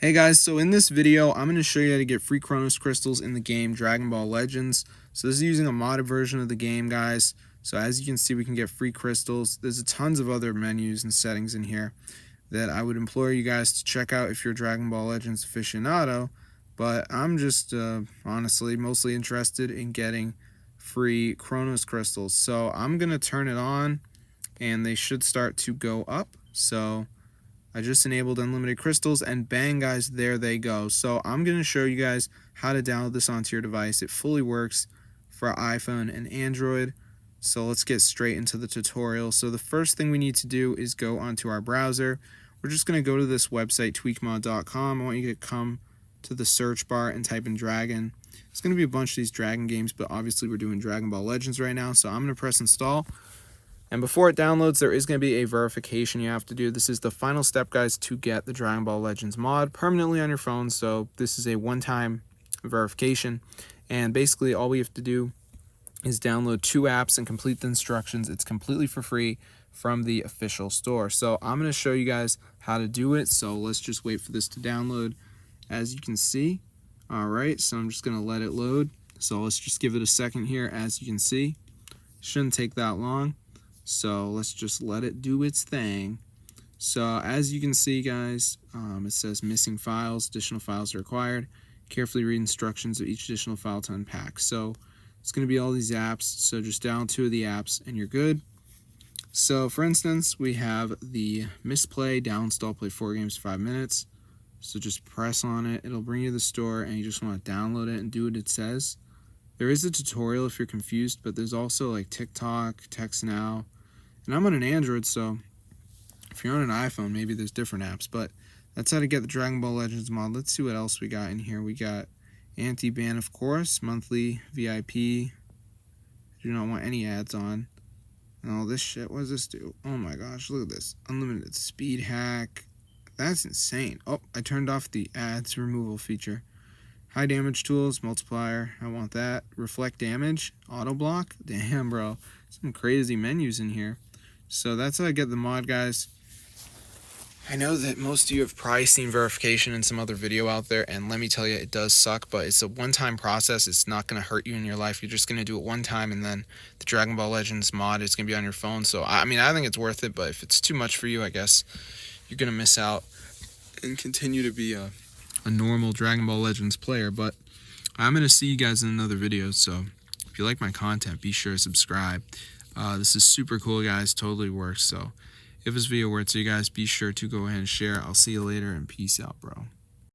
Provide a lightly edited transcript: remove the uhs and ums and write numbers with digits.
Hey guys, so in this video, I'm going to show you how to get free Chronos Crystals in the game Dragon Ball Legends. So this is using a modded version of the game, guys. So as you can see, we can get free crystals. There's tons of other menus and settings in here that I would implore you guys to check out if you're a Dragon Ball Legends aficionado. But I'm just honestly mostly interested in getting free Chronos Crystals. So I'm going to turn it on and they should start to go up. So I just enabled unlimited crystals and bang guys, there they go. So I'm going to show you guys how to download this onto your device. It fully works for iPhone and Android. So let's get straight into the tutorial. So the first thing we need to do is go onto our browser. We're just going to go to this website tweakmod.com. I want you to come to the search bar and type in Dragon. It's going to be a bunch of these Dragon games, but obviously we're doing Dragon Ball Legends right now. So I'm going to press install. And before it downloads, there is going to be a verification you have to do. This is the final step, guys, to get the Dragon Ball Legends mod permanently on your phone. So this is a one-time verification. And basically, all we have to do is download 2 apps and complete the instructions. It's completely for free from the official store. So I'm going to show you guys how to do it. So let's just wait for this to download. As you can see, all right, so I'm just going to let it load. So let's just give it a second here. As you can see, shouldn't take that long. So let's just let it do its thing. So as you can see, guys, it says missing files, additional files are required. Carefully read instructions of each additional file to unpack. So it's going to be all these apps. So just download 2 of the apps and you're good. So for instance, we have the misplay, down install, play 4 games, 5 minutes. So just press on it. It'll bring you to the store and you just want to download it and do what it says. There is a tutorial if you're confused, but there's also like TikTok, Text Now. And I'm on an Android, so if you're on an iPhone, maybe there's different apps. But that's how to get the Dragon Ball Legends mod. Let's see what else we got in here. We got anti-ban, of course, monthly VIP. Do not want any ads on. And all this shit. What does this do? Oh my gosh, look at this. Unlimited speed hack. That's insane. Oh, I turned off the ads removal feature. High damage tools, multiplier. I want that. Reflect damage, auto block. Damn, bro. Some crazy menus in here. So that's how I get the mod, guys. I know that most of you have probably seen verification in some other video out there, and let me tell you, it does suck, but it's a one-time process. It's not going to hurt you in your life. You're just going to do it one time, and then the Dragon Ball Legends mod is going to be on your phone. So, I mean, I think it's worth it, but if it's too much for you, I guess you're going to miss out and continue to be a normal Dragon Ball Legends player. But I'm going to see you guys in another video, so if you like my content, be sure to subscribe. This is super cool, guys. Totally works. So if this video works for you guys, be sure to go ahead and share. I'll see you later, and peace out, bro.